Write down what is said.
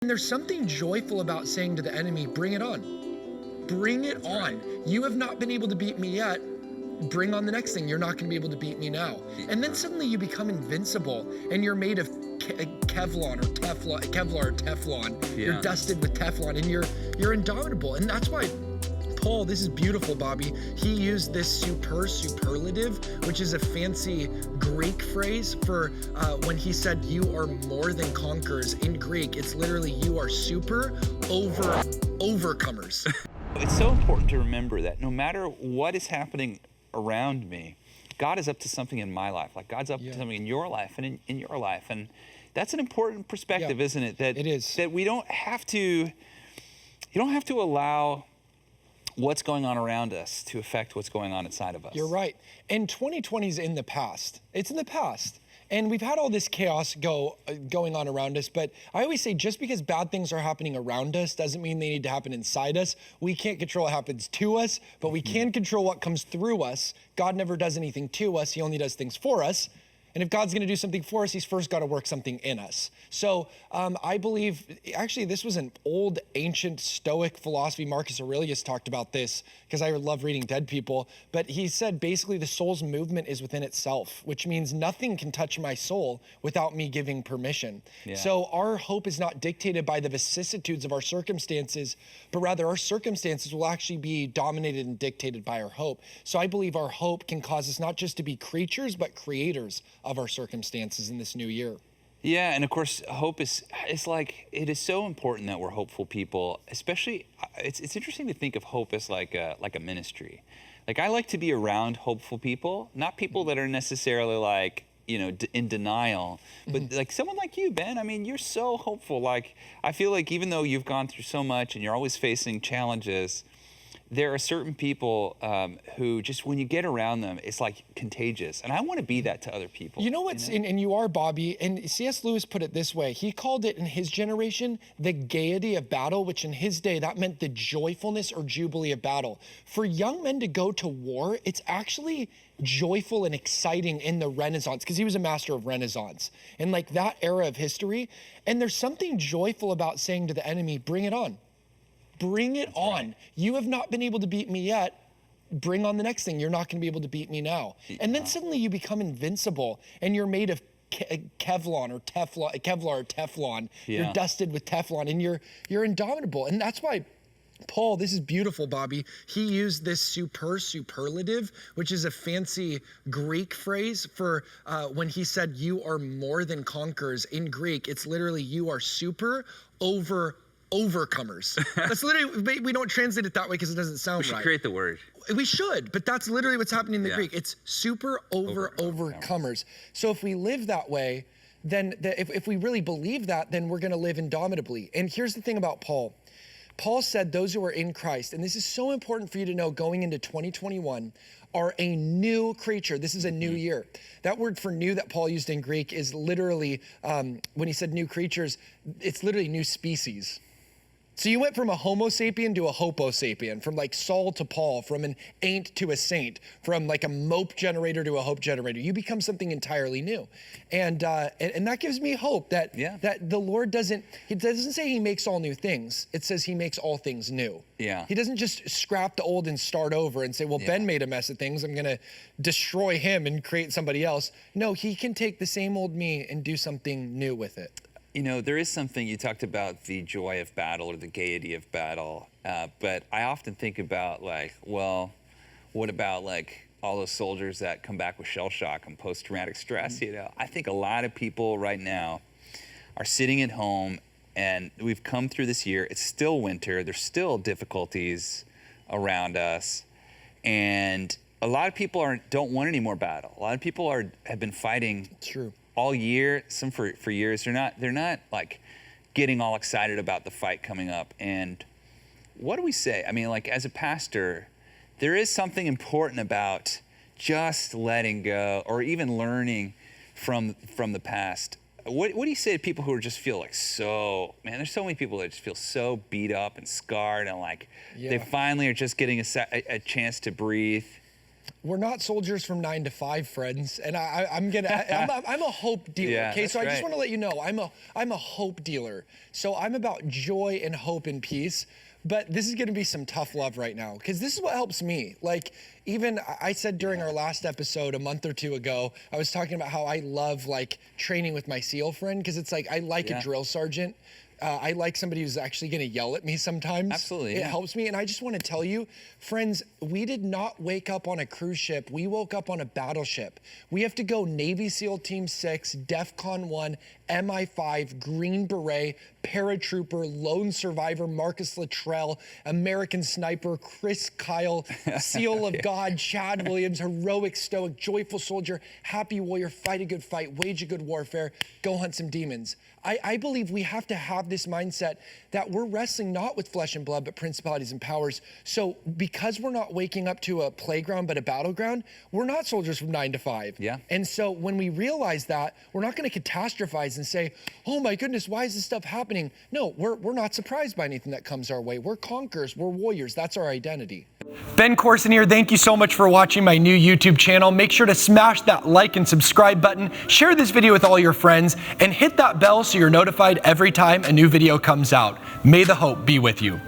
And there's something joyful about saying to the enemy, bring it on. Bring it on. You have not been able to beat me yet. Bring on the next thing. You're not going to be able to beat me now. And then suddenly you become invincible and you're made of Kevlar or Teflon. Yeah. You're dusted with Teflon and you're indomitable. And that's why Paul, this is beautiful, Bobby. He used this superlative, which is a fancy Greek phrase for when he said you are more than conquerors. In Greek, it's literally you are overcomers. It's so important to remember that no matter what is happening around me, God is up to something in my life. Like God's up to something in your life and in your life. And that's an important perspective, isn't it? That it is. That you don't have to allow what's going on around us to affect what's going on inside of us. You're right. And 2020 is in the past. It's in the past. And we've had all this chaos going on around us, but I always say just because bad things are happening around us doesn't mean they need to happen inside us. We can't control what happens to us, but we can control what comes through us. God never does anything to us. He only does things for us. And if God's going to do something for us, he's first got to work something in us. So I believe, actually, this was an old, ancient Stoic philosophy. Marcus Aurelius talked about this because I love reading dead people. But he said, basically, the soul's movement is within itself, which means nothing can touch my soul without me giving permission. Yeah. So our hope is not dictated by the vicissitudes of our circumstances, but rather our circumstances will actually be dominated and dictated by our hope. So I believe our hope can cause us not just to be creatures, but creators of our circumstances in this new year. Yeah, and of course, hope it is so important that we're hopeful people. Especially, it's interesting to think of hope as like a ministry. Like I like to be around hopeful people, not people that are necessarily like in denial, but like someone like you, Ben. I mean, you're so hopeful. Like I feel like even though you've gone through so much and you're always facing challenges, there are certain people who just, when you get around them, it's like contagious. And I want to be that to other people. You know what's, and you are, Bobby, and C.S. Lewis put it this way. He called it in his generation, the gaiety of battle, which in his day, that meant the joyfulness or jubilee of battle. For young men to go to war, it's actually joyful and exciting in the Renaissance, because he was a master of Renaissance and like that era of history. And there's something joyful about saying to the enemy, bring it on. Bring it on. Right. You have not been able to beat me yet. Bring on the next thing. You're not going to be able to beat me now. And then suddenly you become invincible and you're made of Kevlar or Teflon. Yeah. You're dusted with Teflon and you're indomitable. And that's why Paul, this is beautiful, Bobby. He used this superlative, which is a fancy Greek phrase for when he said you are more than conquerors. In Greek, it's literally you are overcomers. That's literally, we don't translate it that way because it doesn't sound right. We should create the word. We should, but that's literally what's happening in the Greek. It's overcomers. So if we live that way, then if we really believe that, then we're going to live indomitably. And here's the thing about Paul. Paul said those who are in Christ, and this is so important for you to know going into 2021, are a new creature. This is a new year. That word for new that Paul used in Greek is literally, when he said new creatures, it's literally new species. So you went from a homo sapien to a hopo sapien, from like Saul to Paul, from an ain't to a saint, from like a mope generator to a hope generator. You become something entirely new. And that gives me hope that the Lord doesn't say he makes all new things. It says he makes all things new. Yeah. He doesn't just scrap the old and start over and say, well, Ben made a mess of things. I'm going to destroy him and create somebody else. No, he can take the same old me and do something new with it. You know, there is something, you talked about the joy of battle or the gaiety of battle, but I often think about like, well, what about like all those soldiers that come back with shell shock and post-traumatic stress? You know, I think a lot of people right now are sitting at home and we've come through this year. It's still winter. There's still difficulties around us. And a lot of people don't want any more battle. A lot of people have been fighting. True. All year, some for years. They're not like getting all excited about the fight coming up. And what do we say? I mean, like as a pastor, there is something important about just letting go or even learning from the past. What do you say to people who just feel like there's so many people that just feel so beat up and scarred and like they finally are just getting a chance to breathe. We're not soldiers from 9 to 5, friends, and I'm a hope dealer. Yeah, okay, so I just right. want to let you know I'm a hope dealer. So I'm about joy and hope and peace. But this is going to be some tough love right now, because this is what helps me. Like, even I said during our last episode a month or two ago, I was talking about how I love like training with my SEAL friend, because it's like I like a drill sergeant. I like somebody who's actually going to yell at me sometimes. Absolutely. It helps me. And I just want to tell you, friends, we did not wake up on a cruise ship. We woke up on a battleship. We have to go Navy SEAL Team 6, DEFCON 1, MI5, Green Beret, paratrooper, lone survivor, Marcus Luttrell, American sniper, Chris Kyle, SEAL of God, Chad Williams, heroic, stoic, joyful soldier, happy warrior, fight a good fight, wage a good warfare, go hunt some demons. I believe we have to have this mindset that we're wrestling not with flesh and blood, but principalities and powers. So because we're not waking up to a playground, but a battleground, we're not soldiers from 9 to 5. Yeah. And so when we realize that, we're not going to catastrophize and say, oh my goodness, why is this stuff happening? No, we're not surprised by anything that comes our way. We're conquerors, we're warriors. That's our identity. Ben Courson here. Thank you so much for watching my new YouTube channel. Make sure to smash that like and subscribe button, share this video with all your friends, and hit that bell so you're notified every time a new video comes out. May the hope be with you.